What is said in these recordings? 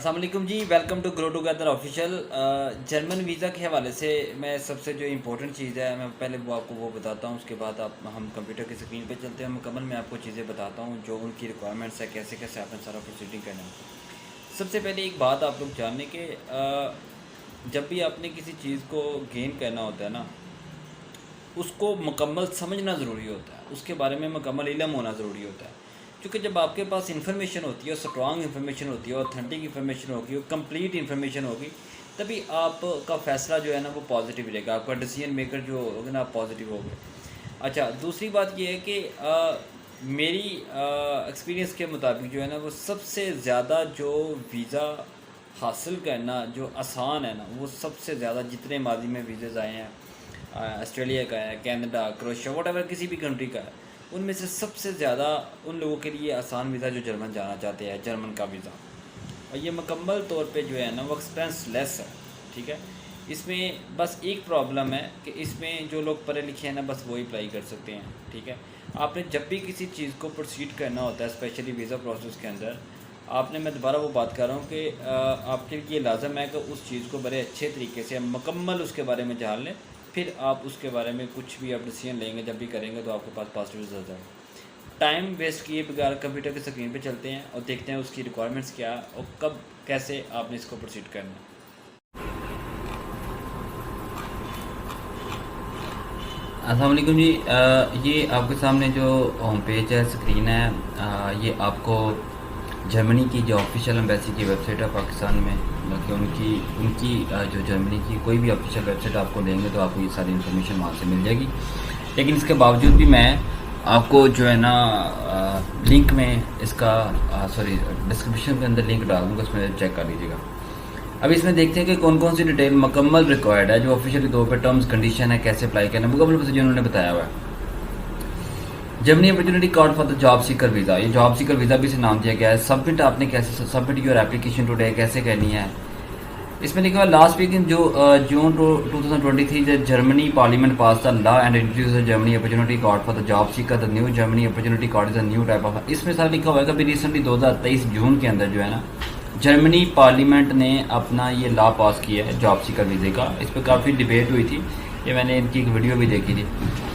अस्सलाम वालेकुम ji, welcome to Grow Together official. German visa के हवाले से मैं सबसे जो इम्पोर्टेंट चीज़ है मैं पहले वो आपको वो बताता हूँ। उसके बाद हम कंप्यूटर की स्क्रीन पे चलते हैं। मुकम्मल मैं आपको चीज़ें बताता हूँ जो उनकी रिक्वायरमेंट्स है, कैसे कैसे आपने सारा प्रोसीडिंग करना है। सबसे पहले एक बात आप लोग जान लें कि जब भी आपने किसी चीज़ को गेन करना होता है ना, उसको मुकम्मल समझना ज़रूरी होता है, उसके बारे में मुकम्मल इल्म होना ज़रूरी होता है। क्योंकि जब आपके पास इन्फॉर्मेशन होती है, स्ट्रॉन्ग इन्फॉर्मेशन होती है, ऑथेंटिक इन्फॉर्मेशन होगी, कंप्लीट इन्फॉर्मेशन होगी, तभी आपका फ़ैसला जो है ना वो पॉजिटिव रहेगा, आपका डिसीजन मेकर जो होगा ना पॉजिटिव होगा। अच्छा, दूसरी बात ये है कि मेरी एक्सपीरियंस के मुताबिक जो है ना वो सबसे ज़्यादा जो वीज़ा हासिल करना जो आसान है ना, वो सबसे ज़्यादा जितने माजी में वीज़ेज़ आए हैं, ऑस्ट्रेलिया का है, कनाडा, क्रोएशिया, व्हाटएवर किसी भी कंट्री का है, उनमें से सबसे ज़्यादा उन लोगों के लिए आसान वीज़ा जो जर्मन जाना चाहते हैं, जर्मन का वीज़ा। और ये मुकम्मल तौर पे जो है ना वो एक्सपेंस लेस है, ठीक है। इसमें बस एक प्रॉब्लम है कि इसमें जो लोग पढ़े लिखे हैं ना बस वही अप्लाई कर सकते हैं, ठीक है। आपने जब भी किसी चीज़ को प्रोसीड करना होता है, स्पेशली वीज़ा प्रोसेस के अंदर, आपने, मैं दोबारा वो बात कर रहा हूँ कि आपके लिए लाजम है कि उस चीज़ को बड़े अच्छे तरीके से मुकम्मल उसके बारे में जान लें, फिर आप उसके बारे में कुछ भी आप डिसीजन लेंगे, जब भी करेंगे तो आपके पास पॉजिटिव रिजल्ट आएगा। टाइम वेस्ट किए बगैर कंप्यूटर की स्क्रीन पे चलते हैं और देखते हैं उसकी रिक्वायरमेंट्स क्या और कब कैसे आपने इसको प्रोसीड करना है। अस्सलाम वालेकुम जी, ये आपके सामने जो होम पेज है, स्क्रीन है, ये आपको जर्मनी की जो ऑफिशियल एम्बेसी की वेबसाइट है पाकिस्तान में, बल्कि उनकी उनकी जो जर्मनी की कोई भी ऑफिशियल वेबसाइट आपको लेंगे तो आपको ये सारी इन्फॉर्मेशन वहाँ से मिल जाएगी। लेकिन इसके बावजूद भी मैं आपको जो है ना लिंक में इसका सॉरी डिस्क्रिप्शन के अंदर लिंक डाल दूँगा, उसमें चेक कर लीजिएगा। अब इसमें देखते हैं कि कौन कौन सी डिटेल मुकम्मल रिक्वायर्ड है, जो ऑफिशियल तौर पर टर्म्स कंडीशन है, कैसे अप्लाई करना है, मुकम्मल प्रोसीजर उन्होंने बताया हुआ है। Germany opportunity card for the job seeker visa, ये जॉब सीकर वीज़ा भी इसे नाम दिया गया है। सबमिट आपने कैसे सबमिट योर एप्लीकेशन टुडे कैसे करनी है, इसमें लिखा हुआ लास्ट वीक इन जो जून 2023 जब Germany parliament pass the law and introduce the Germany opportunity card for the job seeker, the new Germany opportunity card is a new type of, इसमें सारा लिखा हुआ है कि अभी रिसेंटली 2023 जून के अंदर जो है ना जर्मनी पार्लियामेंट ने अपना ये लॉ पास किया है जॉब सीकर वीज़े का। इस पर काफ़ी डिबेट हुई थी, ये मैंने इनकी एक वीडियो भी देखी थी।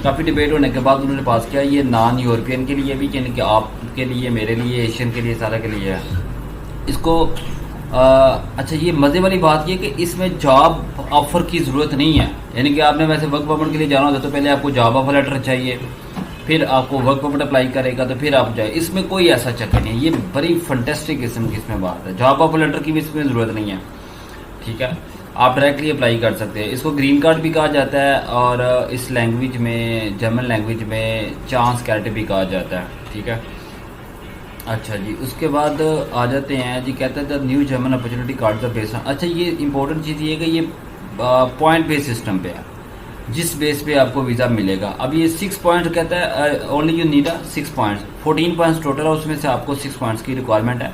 काफ़ी डिबेट होने के बाद उन्होंने पास किया ये नॉन यूरोपियन के लिए भी, कि आपके लिए, मेरे लिए, एशियन के लिए, सारा के लिए है इसको। अच्छा, ये मज़े वाली बात ये कि इसमें जॉब ऑफ़र की ज़रूरत नहीं है, यानी कि आपने वैसे वर्क परमिट के लिए जाना होता तो पहले आपको जॉब ऑफर लेटर चाहिए, फिर आपको वर्क परमिट अप्लाई करेगा तो फिर आप जाए, इसमें कोई ऐसा चक्कर नहीं है। ये बड़ी फंटेस्टिक किस्म की इसमें बात है, जॉब ऑफर लेटर की भी इसमें ज़रूरत नहीं है, ठीक है। आप डायरेक्टली अप्लाई कर सकते हैं। इसको ग्रीन कार्ड भी कहा जाता है और इस लैंग्वेज में, जर्मन लैंग्वेज में, चांस कैरेट भी कहा जाता है, ठीक है। अच्छा जी, उसके बाद आ जाते हैं जी, कहते हैं the new German opportunity card the base. अच्छा, ये इंपॉर्टेंट चीज़ ये है कि ये पॉइंट बेस सिस्टम पे है, जिस बेस पे आपको वीज़ा मिलेगा। अब ये 6 पॉइंट कहता है only you need 6 points, 14 points total है, उसमें से आपको 6 पॉइंट्स की रिक्वायरमेंट है।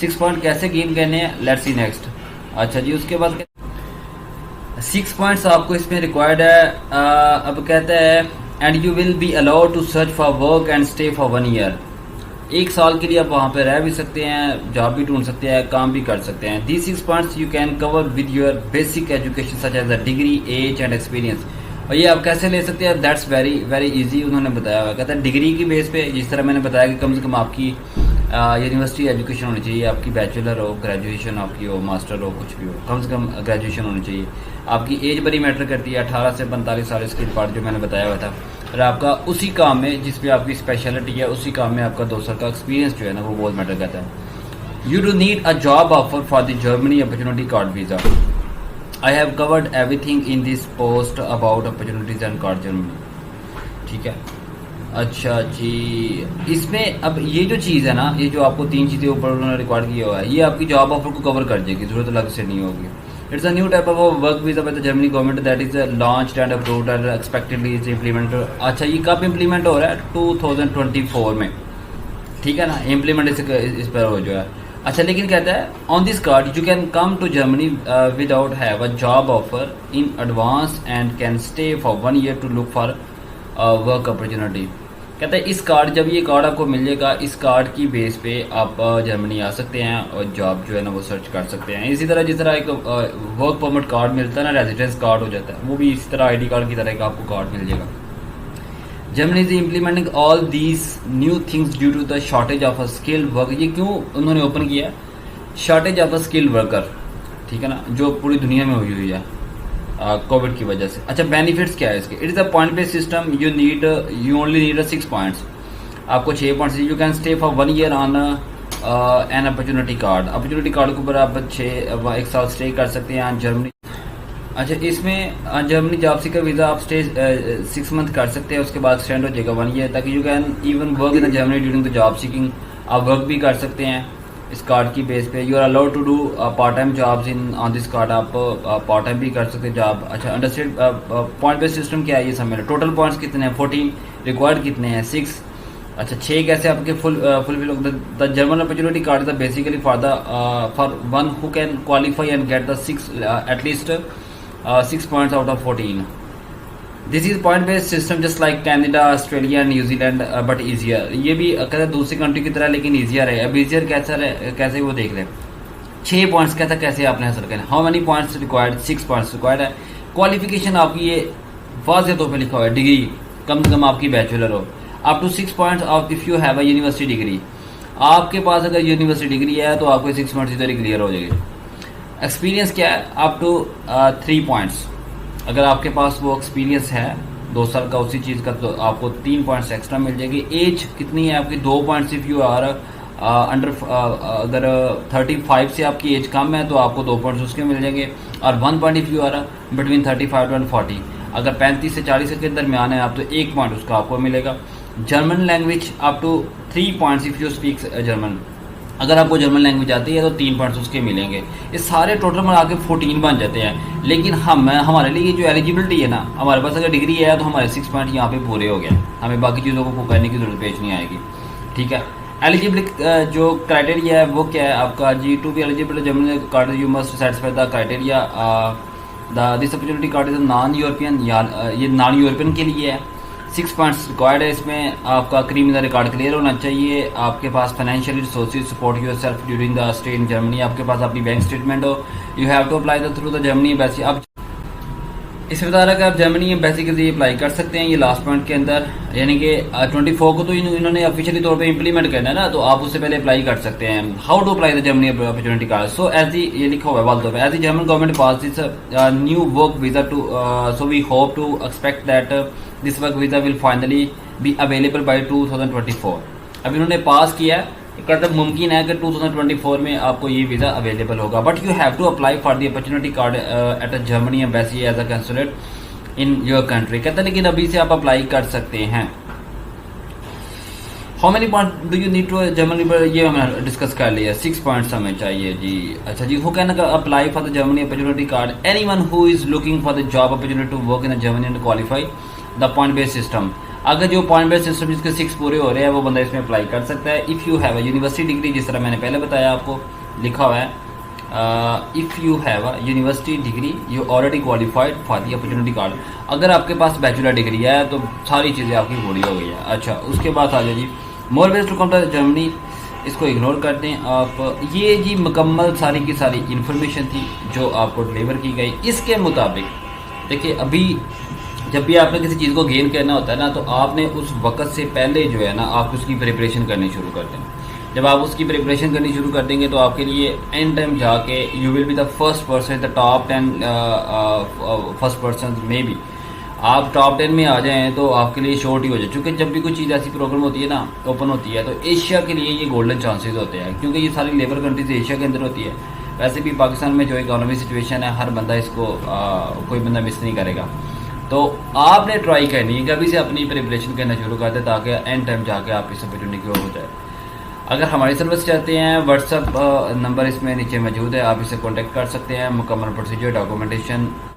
6 पॉइंट कैसे गेन करने हैं, लेट्स सी नेक्स्ट। अच्छा जी, उसके बाद 6 पॉइंट्स आपको इसमें रिक्वायर्ड है। अब कहता है and you will be allowed to search for work and stay for 1 year, 1 साल के लिए आप वहाँ पे रह भी सकते हैं, जॉब भी ढूंढ सकते हैं, काम भी कर सकते हैं। These 6 points you can cover with your basic education such as a degree, age and experience. और ये आप कैसे ले सकते हैं, दैट्स वेरी वेरी इजी, उन्होंने बताया हुआ। कहता है डिग्री की बेस पे, जिस तरह मैंने बताया कि कम से कम आपकी यूनिवर्सिटी एजुकेशन होनी चाहिए, आपकी बैचलर हो, ग्रेजुएशन आपकी हो, मास्टर हो, कुछ भी हो, कम से कम ग्रेजुएशन होनी चाहिए। आपकी एज बड़ी मैटर करती है, 18 से 45 साल इसकी पार्ट जो मैंने बताया हुआ था। और आपका उसी काम में जिस पे आपकी स्पेशलिटी है, उसी काम में आपका 2 साल का एक्सपीरियंस जो है ना वो बहुत मैटर करता है। You do need a job offer for the Germany opportunity card visa. I have covered everything in this post about opportunities and card Germany, ठीक है। अच्छा जी, इसमें अब ये जो चीज़ है ना, ये जो आपको 3 चीज़ें ऊपर उन्होंने रिकॉर्ड किया हुआ है, ये आपकी जॉब ऑफर को कवर कर देगी, जरूरत अलग से नहीं होगी। It's a new type of a work visa by the Germany government that is launched and approved and expectedly is implemented। अच्छा, ये कब इम्प्लीमेंट हो रहा है, 2024 में, ठीक है ना, इम्प्लीमेंट इस पर हो जो है। अच्छा, लेकिन कहता है on this card you can come to Germany without have a job offer in advance and can stay for 1 year to look for work opportunity. कहता है इस कार्ड, जब ये कार्ड आपको मिल जाएगा, इस कार्ड की बेस पे आप जर्मनी आ सकते हैं और जॉब जो है ना वो सर्च कर सकते हैं। इसी तरह जिस तरह एक वर्क परमिट कार्ड मिलता है ना, रेजिडेंस कार्ड हो जाता है, वो भी इसी तरह आईडी कार्ड की तरह का आपको कार्ड मिल जाएगा। Germany is implementing all these new things due to the shortage of a skilled work. ये क्यों उन्होंने ओपन किया? Shortage of a skilled worker, ठीक है ना, जो पूरी दुनिया में हुई है कोविड की वजह से। अच्छा, बेनिफिट्स क्या है इसके? It is a point based system, you only need 6 points. आपको 6 points, you can stay for 1 year on an opportunity card. Opportunity card के ऊपर आप 1 साल स्टे कर सकते हैं जर्मनी। अच्छा, इसमें जर्मनी जॉब सीकर वीज़ा आप स्टे 6 मंथ कर सकते हैं, उसके बाद एक्सटेंड हो जाएगा 1 ईयर, ताकि you can even work in Germany during the job seeking. आप वर्क भी कर सकते हैं इस कार्ड की बेस पे। You are allowed to do part time jobs in on this card. आप पार्ट टाइम भी कर सकते हैं जॉब। अच्छा, अंडरस्टैंड पॉइंट बेस्ड सिस्टम क्या है ये समझ। टोटल पॉइंट्स कितने हैं? 14। रिक्वायर्ड कितने हैं? 6। अच्छा, 6 कैसे आपके fulfil? The German opportunity card is basically for one who can qualify and get the 6 at least 6 points out of 14। This is point based system just like Canada, Australia, New Zealand, but easier. ये भी कहते हैं दूसरी country की तरह, लेकिन easier है। अब ईजियर कैसे वो देख लें। 6 पॉइंट्स कहता है कैसे आपने हासिल करना। How many points required? 6 points required है। क्वालिफिकेशन आपकी ये वाज़ेह तौर पे लिखा हुआ है, डिग्री कम से कम आपकी बैचलर हो। Up to 6 points of if you have a university degree. आपके पास अगर यूनिवर्सिटी डिग्री है तो आपको 6 पॉइंट्स इधर ही क्लियर हो जाएगी। एक्सपीरियंस क्या है? Up to 3 points. अगर आपके पास वो एक्सपीरियंस है 2 साल का उसी चीज़ का, तो आपको 3 पॉइंट्स एक्स्ट्रा मिल जाएगी। एज कितनी है आपकी? 2 points if you are under, अगर 35 से आपकी एज कम है तो आपको 2 पॉइंट्स उसके मिल जाएंगे। और 1 point if you are between 35 and 40। अगर 35 से 40 के दरमियान है आप, तो 1 पॉइंट उसका आपको मिलेगा। German language up to 3 points if you speak German. अगर आपको जर्मन लैंग्वेज आती है तो 3 पॉइंट्स उसके मिलेंगे। ये सारे टोटल मिला के 14 बन जाते हैं। लेकिन हमारे लिए जो एलिजिबिलिटी है ना, हमारे पास अगर डिग्री है तो हमारे 6 पॉइंट यहाँ पे पूरे हो गए, हमें बाकी चीज़ों को करने की जरूरत पेश नहीं आएगी, ठीक है। एलिजिबिलिटी जो क्राइटेरिया है वो क्या है आपका जी? To be eligible German card you must satisfy the criteria. This opportunity card is non European, ये नॉन यूरोपियन के लिए है। 6 पॉइंट्स रिक्वायर्ड है इसमें। आपका क्रिमिनल रिकॉर्ड क्लियर होना चाहिए। आपके पास financial resources support yourself during the stay in Germany. आपके पास अपनी बैंक स्टेटमेंट हो। You have to apply the through the Germany embassy. आप इसमें बता रहा है कि आप जर्मनी एम्बेसी के जरिए अप्लाई कर सकते हैं। ये लास्ट पॉइंट के अंदर, यानी कि 24 को तो इन्होंने ऑफिशियली तौर पे इंप्लीमेंट करना है ना, तो आप उससे पहले अप्लाई कर सकते हैं। How to apply the Germany opportunity card? So as the, ये लिखा हुआ है वाल तौर पे, as the German government pass this new work visa too, so we hope to expect that this work visa will finally be available by 2024। अब इन्होंने पास किया है, मतलब मुमकिन है कि 2024 में आपको ये वीज़ा अवेलेबल होगा। But you have to apply for the opportunity card at a Germany embassy as a consulate in your country. कहते हैं लेकिन अभी से आप अप्लाई कर सकते हैं। How many point do you need to Germany पर, ये हमने डिस्कस कर लिया। 6 पॉइंट्स हमें चाहिए जी। अच्छा जी, who can apply for the Germany opportunity card? Anyone who is looking for the job opportunity to work in Germany and qualify the point based system. अगर जो पॉइंट बेस्ड सिस्टम जिसके 6 पूरे हो रहे हैं वो बंदा इसमें अप्लाई कर सकता है। If you have a university degree, जिस तरह मैंने पहले बताया आपको लिखा हुआ है, if you have a university degree you already qualified for the opportunity card. अगर आपके पास बैचलर डिग्री है तो सारी चीज़ें आपकी पूरी हो गई है। अच्छा, उसके बाद आ जाए जी more based to come to Germany, इसको इग्नोर कर दें आप। ये जी मुकम्मल सारी की सारी इन्फॉर्मेशन थी जो आपको डिलीवर की गई। इसके मुताबिक देखिए, अभी जब भी आपने किसी चीज़ को गेन करना होता है ना, तो आपने उस वक्त से पहले जो है ना आप उसकी प्रिपरेशन करनी शुरू कर दें। जब आप उसकी प्रिपरेशन करनी शुरू कर देंगे तो आपके लिए एंड टाइम जाके you will be the first person, the top 10 first person में भी आप टॉप 10 में आ जाएं तो आपके लिए शॉर्ट ही हो जाए। क्योंकि जब भी कोई चीज़ ऐसी प्रॉब्लम होती है ना, ओपन होती है, तो एशिया के लिए ये गोल्डन चांसेस होते हैं, क्योंकि ये सारी लेबर कंट्रीज एशिया के अंदर होती है। वैसे भी पाकिस्तान में जो इकोनॉमी सिचुएशन है, हर बंदा इसको कोई बंदा मिस नहीं करेगा। तो आपने ट्राई करनी है कि अभी से अपनी प्रिपरेशन करना शुरू कर दे, ताकि एंड टाइम जाके आप इस अपॉर्चुनिटी की ओर हो जाए। अगर हमारी सर्विस चाहते हैं, व्हाट्सअप नंबर इसमें नीचे मौजूद है, आप इसे कॉन्टैक्ट कर सकते हैं। मुकम्मल प्रोसीजर, डॉक्यूमेंटेशन